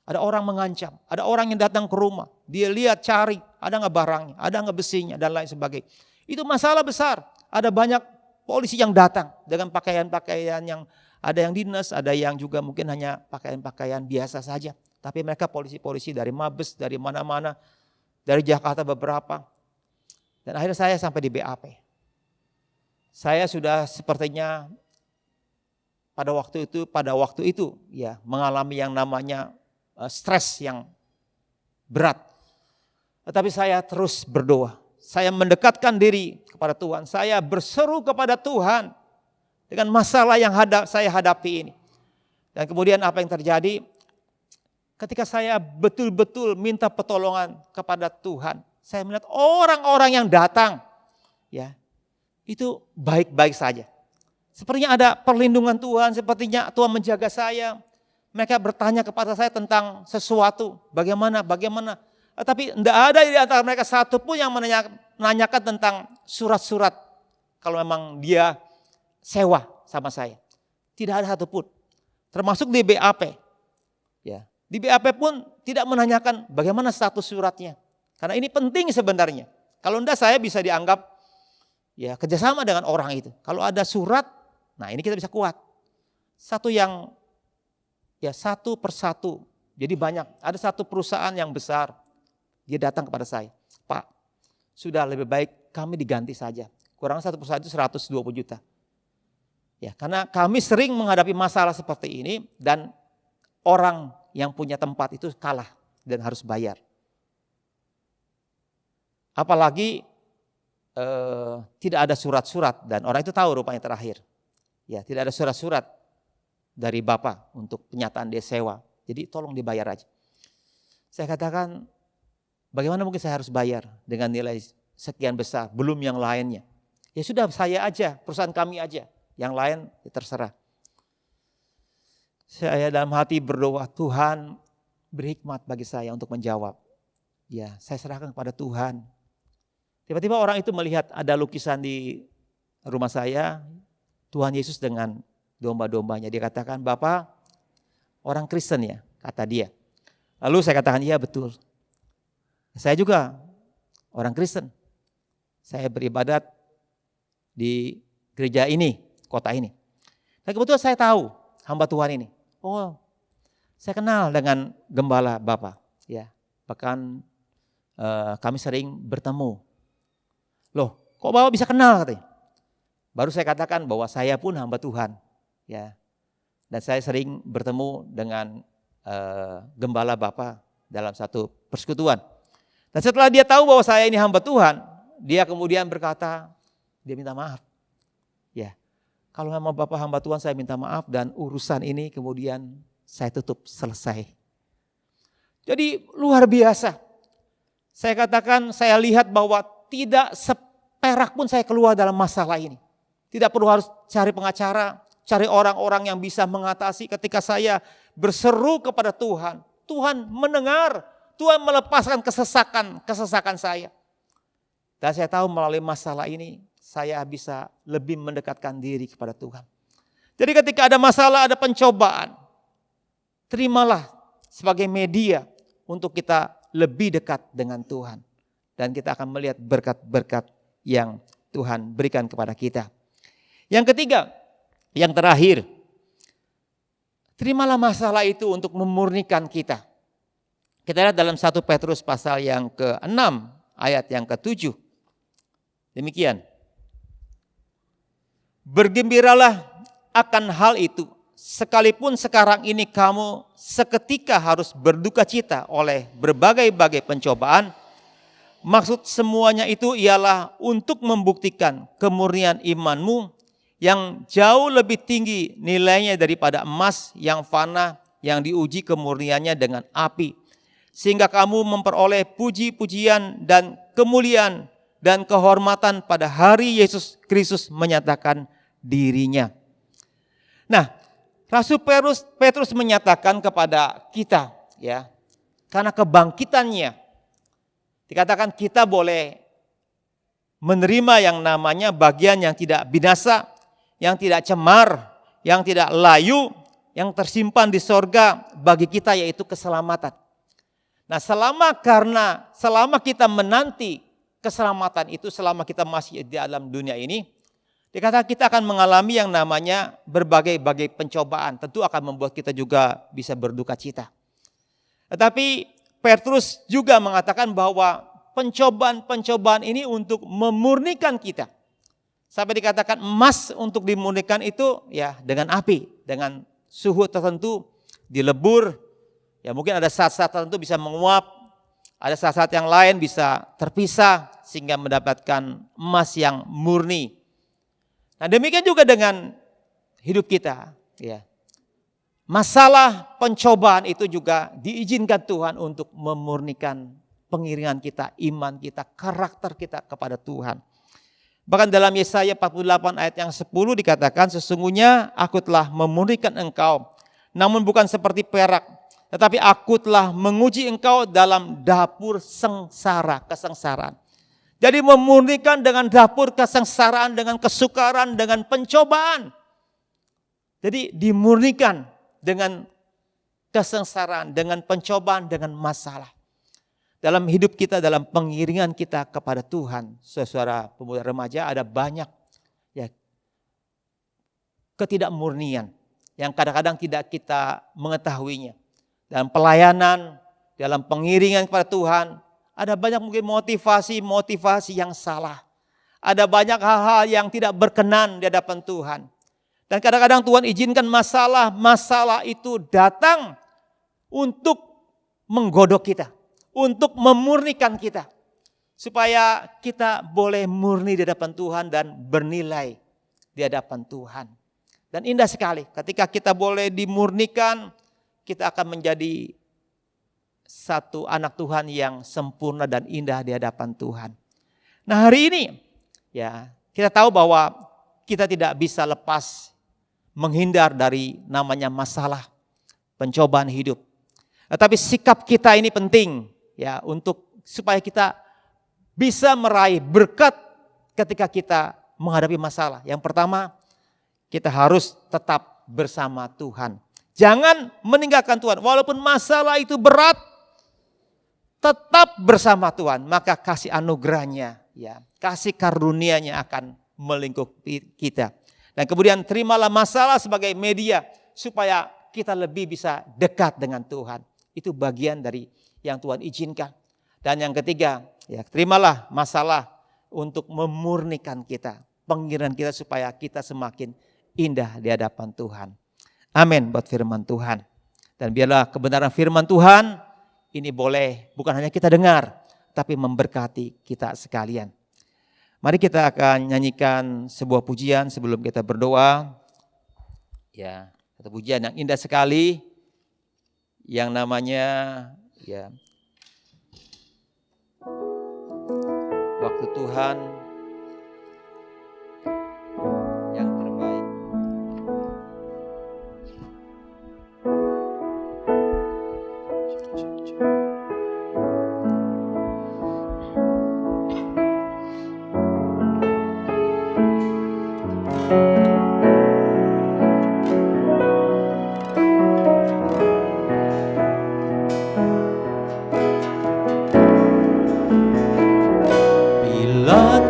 Ada orang mengancam, ada orang yang datang ke rumah. Dia lihat, cari, ada nggak barangnya, ada nggak besinya, dan lain sebagainya. Itu masalah besar. Ada banyak polisi yang datang dengan pakaian-pakaian yang ada yang dinas, ada yang juga mungkin hanya pakaian-pakaian biasa saja. Tapi mereka polisi-polisi dari Mabes, dari mana-mana, dari Jakarta beberapa. Dan akhirnya saya sampai di BAP. Saya sudah sepertinya pada waktu itu ya mengalami yang namanya stres yang berat. Tetapi saya terus berdoa. Saya mendekatkan diri kepada Tuhan. Saya berseru kepada Tuhan dengan masalah yang saya hadapi ini. Dan kemudian apa yang terjadi? Ketika saya betul-betul minta pertolongan kepada Tuhan, saya melihat orang-orang yang datang, ya, itu baik-baik saja. Sepertinya ada perlindungan Tuhan, sepertinya Tuhan menjaga saya. Mereka bertanya kepada saya tentang sesuatu, bagaimana. Tapi tidak ada di antara mereka satu pun yang menanyakan tentang surat-surat. Kalau memang dia sewa sama saya. Tidak ada satupun. Termasuk di BAP. Ya. Di BAP pun tidak menanyakan bagaimana status suratnya. Karena ini penting sebenarnya. Kalau tidak saya bisa dianggap ya kerjasama dengan orang itu. Kalau ada surat, nah ini kita bisa kuat. Satu persatu. Jadi banyak. Ada satu perusahaan yang besar. Dia datang kepada saya. Pak, sudah lebih baik kami diganti saja. Kurang satu perusahaan itu 120 juta. Ya, karena kami sering menghadapi masalah seperti ini dan orang yang punya tempat itu kalah dan harus bayar. Apalagi tidak ada surat-surat dan orang itu tahu rupanya terakhir. Ya, tidak ada surat-surat dari Bapak untuk penyataan dia sewa. Jadi tolong dibayar aja. Saya katakan, bagaimana mungkin saya harus bayar dengan nilai sekian besar, belum yang lainnya. Ya sudah saya aja, perusahaan kami aja. Yang lain ya terserah. Saya dalam hati berdoa, Tuhan beri hikmat bagi saya untuk menjawab. Ya, saya serahkan kepada Tuhan. Tiba-tiba orang itu melihat ada lukisan di rumah saya, Tuhan Yesus dengan domba-dombanya. Dia katakan, Bapak orang Kristen ya, kata dia. Lalu saya katakan, iya betul. Saya juga orang Kristen. Saya beribadat di gereja ini, kota ini. Dan kebetulan saya tahu hamba Tuhan ini. Oh, saya kenal dengan gembala Bapak. Ya, bahkan kami sering bertemu. Loh, kok Bapak bisa kenal katanya? Baru saya katakan bahwa saya pun hamba Tuhan. Ya, dan saya sering bertemu dengan gembala Bapak dalam satu persekutuan. Dan setelah dia tahu bahwa saya ini hamba Tuhan, dia kemudian berkata, dia minta maaf. Ya, kalau memang Bapak hamba Tuhan saya minta maaf dan urusan ini kemudian saya tutup selesai. Jadi luar biasa. Saya katakan, saya lihat bahwa tidak seperak pun saya keluar dalam masalah ini. Tidak perlu harus cari pengacara, cari orang-orang yang bisa mengatasi ketika saya berseru kepada Tuhan. Tuhan mendengar, Tuhan melepaskan kesesakan saya. Dan saya tahu melalui masalah ini, saya bisa lebih mendekatkan diri kepada Tuhan. Jadi ketika ada masalah, ada pencobaan, terimalah sebagai media untuk kita lebih dekat dengan Tuhan. Dan kita akan melihat berkat-berkat yang Tuhan berikan kepada kita. Yang ketiga, yang terakhir, terimalah masalah itu untuk memurnikan kita. Kita lihat dalam 1 Petrus pasal yang ke-6, ayat yang ke-7. Demikian. Bergembiralah akan hal itu, sekalipun sekarang ini kamu seketika harus berduka cita oleh berbagai-bagai pencobaan. Maksud semuanya itu ialah untuk membuktikan kemurnian imanmu yang jauh lebih tinggi nilainya daripada emas yang fana yang diuji kemurniannya dengan api. Sehingga kamu memperoleh puji-pujian dan kemuliaan dan kehormatan pada hari Yesus Kristus menyatakan dirinya. Nah, Rasul Petrus menyatakan kepada kita, ya, karena kebangkitannya, dikatakan kita boleh menerima yang namanya bagian yang tidak binasa, yang tidak cemar, yang tidak layu, yang tersimpan di sorga bagi kita, yaitu keselamatan. Nah, selama kita menanti keselamatan itu, selama kita masih di dalam dunia ini, dikatakan kita akan mengalami yang namanya berbagai-bagai pencobaan. Tentu akan membuat kita juga bisa berduka cita. Tetapi Petrus juga mengatakan bahwa pencobaan-pencobaan ini untuk memurnikan kita. Sampai dikatakan emas untuk dimurnikan itu ya dengan api, dengan suhu tertentu dilebur. Ya mungkin ada saat-saat tertentu bisa menguap, ada saat-saat yang lain bisa terpisah sehingga mendapatkan emas yang murni. Nah, demikian juga dengan hidup kita, ya. Masalah pencobaan itu juga diizinkan Tuhan untuk memurnikan pengiringan kita, iman kita, karakter kita kepada Tuhan. Bahkan dalam Yesaya 48 ayat yang 10 dikatakan, sesungguhnya aku telah memurnikan engkau, namun bukan seperti perak, tetapi aku telah menguji engkau dalam dapur kesengsaraan. Jadi memurnikan dengan dapur kesengsaraan, dengan kesukaran, dengan pencobaan. Jadi dimurnikan dengan kesengsaraan, dengan pencobaan, dengan masalah. Dalam hidup kita, dalam pengiringan kita kepada Tuhan, saudara pemuda remaja, ada banyak ya ketidakmurnian yang kadang-kadang tidak kita mengetahuinya. Dalam pelayanan, dalam pengiringan kepada Tuhan, ada banyak mungkin motivasi yang salah. Ada banyak hal-hal yang tidak berkenan di hadapan Tuhan. Dan kadang-kadang Tuhan izinkan masalah itu datang untuk menggodok kita, untuk memurnikan kita. Supaya kita boleh murni di hadapan Tuhan dan bernilai di hadapan Tuhan. Dan indah sekali ketika kita boleh dimurnikan, kita akan menjadi satu anak Tuhan yang sempurna dan indah di hadapan Tuhan. Nah, hari ini ya kita tahu bahwa kita tidak bisa lepas menghindar dari namanya masalah, pencobaan hidup. Tetapi sikap kita ini penting ya untuk supaya kita bisa meraih berkat ketika kita menghadapi masalah. Yang pertama, kita harus tetap bersama Tuhan. Jangan meninggalkan Tuhan. Walaupun masalah itu berat, tetap bersama Tuhan. Maka kasih anugerahnya, ya, kasih karunia-Nya akan melingkupi kita. Dan kemudian terimalah masalah sebagai media supaya kita lebih bisa dekat dengan Tuhan. Itu bagian dari yang Tuhan izinkan. Dan yang ketiga, ya, terimalah masalah untuk memurnikan kita, pengiringan kita supaya kita semakin indah di hadapan Tuhan. Amin buat firman Tuhan. Dan biarlah kebenaran firman Tuhan ini boleh bukan hanya kita dengar, tapi memberkati kita sekalian. Mari kita akan nyanyikan sebuah pujian sebelum kita berdoa. Ya, satu pujian yang indah sekali yang namanya ya Waktu Tuhan yang terbaik.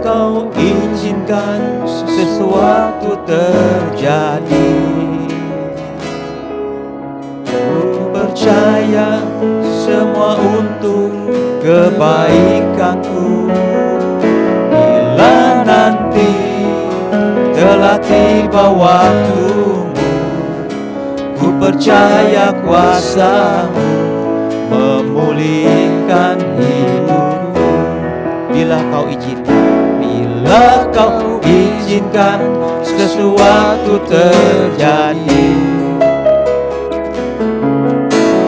Kau izinkan sesuatu terjadi, ku percaya semua untuk kebaikanku. Bila nanti telah tiba waktumu, ku percaya kuasa-Mu memulihkan hidupku. Bila Kau izinkan, bila Kau izinkan sesuatu terjadi,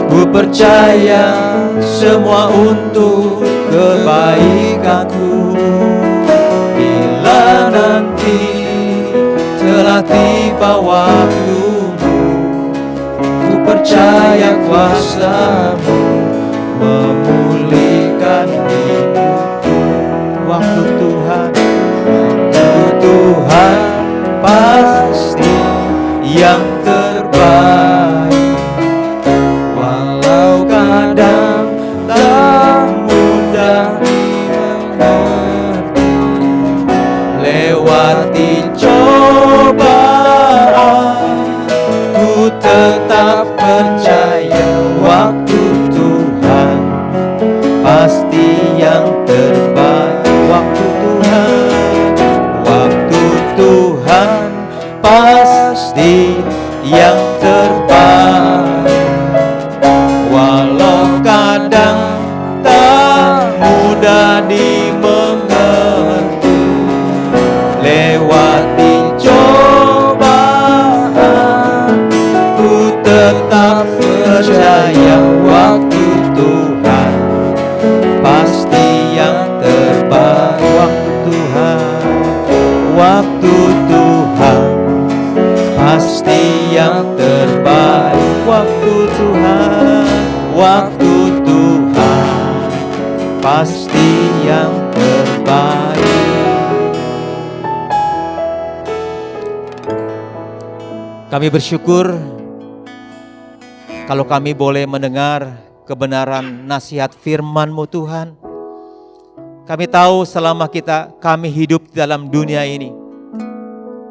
ku percaya semua untuk kebaikanku. Bila nanti telah tiba waktumu, percaya kuasa-Mu memulihkan hidupku. Waktu Tuhan pasti yang terbaik. Walau kadang tak mudah dimengerti, lewati cobaan, ku tetap percaya waktu Tuhan pasti yang terbaik. Waktu Tuhan pasti yang terbaik. Walau kadang tak mudah dimengerti, lewati cobaan, ku tetap percaya waktu Tuhan pasti yang terbaik. Waktu Tuhan pasti yang terbaik. Waktu Tuhan pasti yang terbaik. Kami bersyukur kalau kami boleh mendengar kebenaran nasihat firman-Mu Tuhan. Kami tahu selama kami hidup di dalam dunia ini,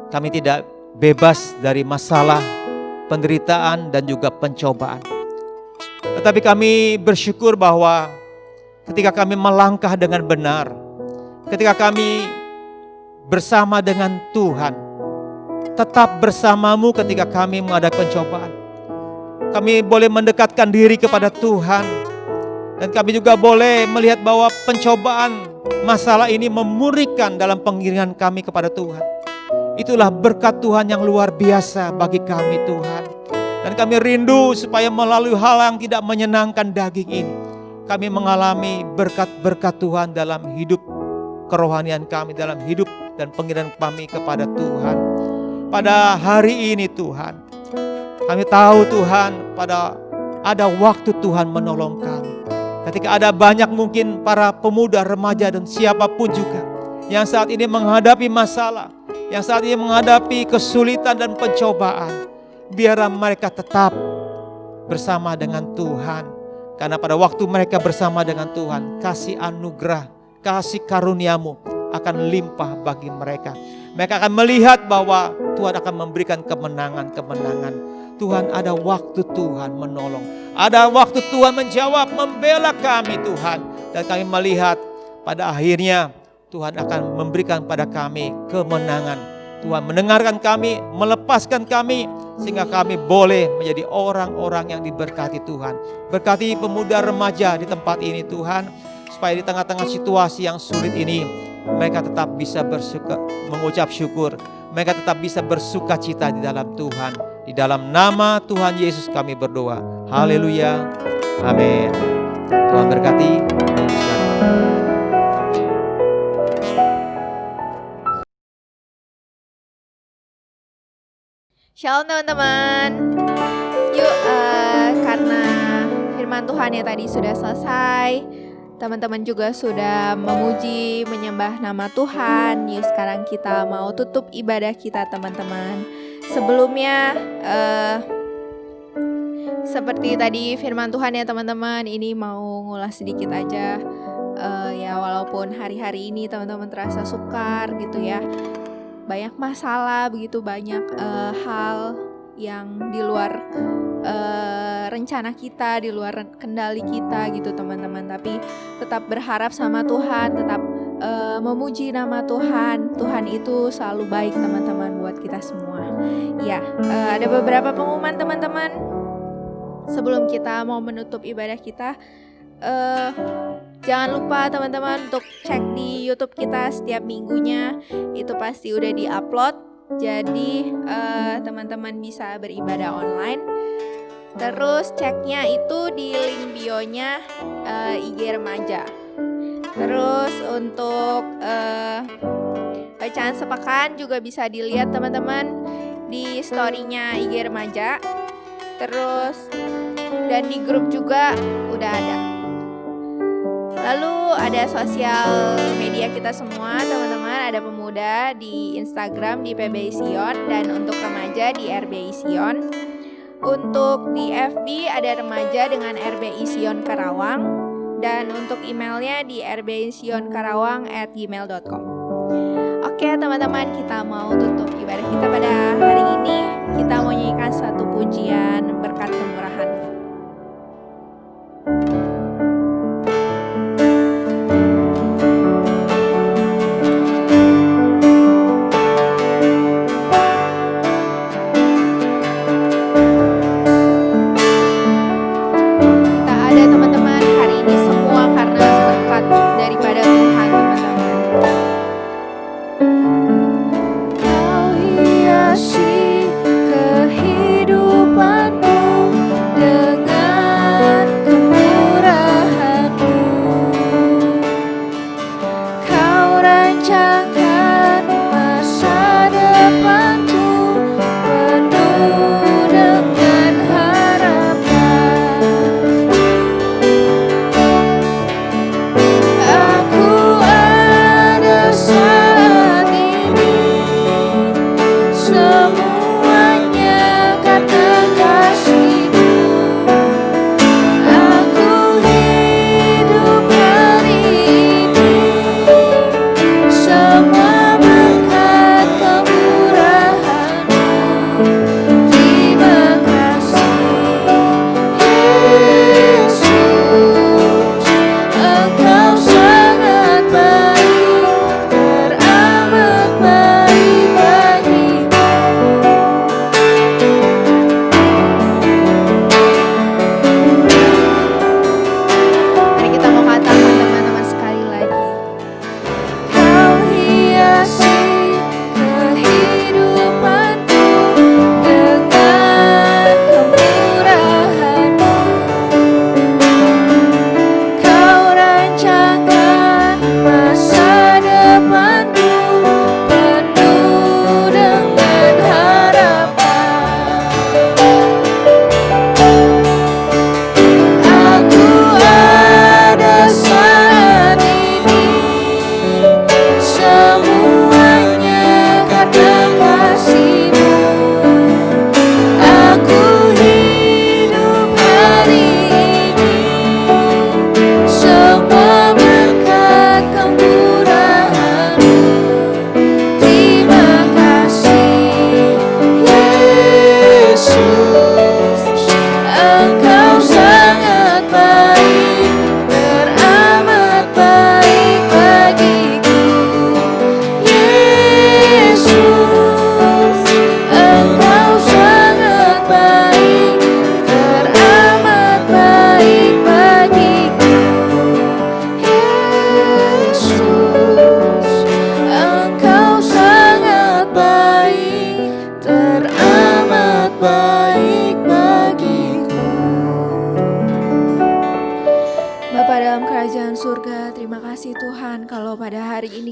kami tidak bebas dari masalah, penderitaan, dan juga pencobaan. Tetapi kami bersyukur bahwa ketika kami melangkah dengan benar, ketika kami bersama dengan Tuhan, tetap bersama-Mu ketika kami menghadapi pencobaan, kami boleh mendekatkan diri kepada Tuhan. Dan kami juga boleh melihat bahwa pencobaan masalah ini memurnikan dalam pengiringan kami kepada Tuhan. Itulah berkat Tuhan yang luar biasa bagi kami Tuhan. Dan kami rindu supaya melalui hal yang tidak menyenangkan daging ini, kami mengalami berkat-berkat Tuhan dalam hidup kerohanian kami, dalam hidup dan pengiringan kami kepada Tuhan. Pada hari ini Tuhan, kami tahu Tuhan ada waktu Tuhan menolong kami. Ketika ada banyak mungkin para pemuda, remaja dan siapapun juga yang saat ini menghadapi masalah, yang saat ini menghadapi kesulitan dan pencobaan, biarlah mereka tetap bersama dengan Tuhan. Karena pada waktu mereka bersama dengan Tuhan, kasih anugerah, kasih karunia-Mu akan limpah bagi mereka. Mereka akan melihat bahwa Tuhan akan memberikan kemenangan-kemenangan. Tuhan, ada waktu Tuhan menolong, ada waktu Tuhan menjawab, membela kami Tuhan. Dan kami melihat pada akhirnya Tuhan akan memberikan pada kami kemenangan. Tuhan mendengarkan kami, melepaskan kami, sehingga kami boleh menjadi orang-orang yang diberkati Tuhan. Berkati pemuda remaja di tempat ini Tuhan, supaya di tengah-tengah situasi yang sulit ini, mereka tetap bisa mengucap syukur. Mereka tetap bisa bersuka cita di dalam Tuhan. Di dalam nama Tuhan Yesus kami berdoa. Haleluya. Amin. Tuhan berkati. Shalom teman-teman. Yuk, karena firman Tuhan yang tadi sudah selesai, teman-teman juga sudah memuji, menyembah nama Tuhan. Yuk sekarang kita mau tutup ibadah kita teman-teman. Sebelumnya seperti tadi firman Tuhan ya teman-teman, ini mau ngulas sedikit aja. Ya walaupun hari-hari ini teman-teman terasa sukar gitu ya, banyak masalah, begitu banyak hal yang di luar rencana kita, di luar kendali kita gitu teman-teman. Tapi tetap berharap sama Tuhan, tetap memuji nama Tuhan. Tuhan itu selalu baik teman-teman buat kita semua. Ya, ada beberapa pengumuman teman-teman sebelum kita mau menutup ibadah kita. Jangan lupa teman-teman untuk cek di YouTube kita setiap minggunya, itu pasti udah di-upload. Jadi teman-teman bisa beribadah online. Terus ceknya itu di link bio-nya IG Remaja. Terus untuk bacaan sepekan juga bisa dilihat teman-teman di story-nya IG Remaja. terus dan di grup juga udah ada. Lalu ada sosial media kita semua teman-teman, ada pemuda di Instagram di PBI Sion dan untuk remaja di RBI Sion. Untuk di FB ada remaja dengan RBI Sion Karawang dan untuk emailnya di rbaisionkarawang@gmail.com. Oke teman-teman, kita mau tutup ibadah kita pada hari ini. Kita mau nyanyikan satu pujian berkat kemurahan.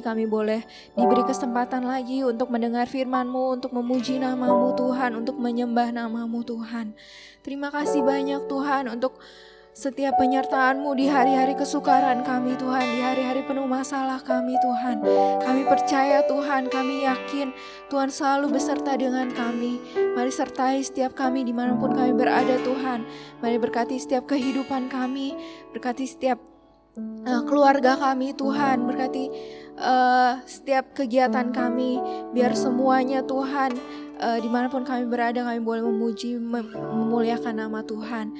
Kami boleh diberi kesempatan lagi untuk mendengar firman-Mu, untuk memuji nama-Mu Tuhan, untuk menyembah nama-Mu Tuhan. Terima kasih banyak Tuhan untuk setiap penyertaan-Mu di hari-hari kesukaran kami Tuhan, di hari-hari penuh masalah kami Tuhan. Kami percaya Tuhan, kami yakin Tuhan selalu beserta dengan kami. Mari sertai setiap kami dimanapun kami berada Tuhan. Mari berkati setiap kehidupan kami, berkati setiap keluarga kami Tuhan, berkati setiap kegiatan kami, biar semuanya Tuhan, dimanapun kami berada kami boleh memuji, memuliakan nama Tuhan.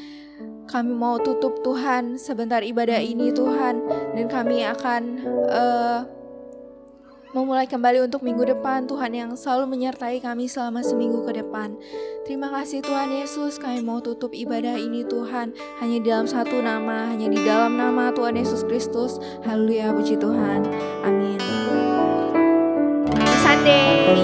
Kami mau tutup Tuhan sebentar ibadah ini Tuhan, dan kami akan memulai kembali untuk minggu depan Tuhan yang selalu menyertai kami selama seminggu ke depan. Terima kasih Tuhan Yesus, kami mau tutup ibadah ini Tuhan hanya di dalam satu nama, hanya di dalam nama Tuhan Yesus Kristus. Haleluya, puji Tuhan. Amin. Sunday.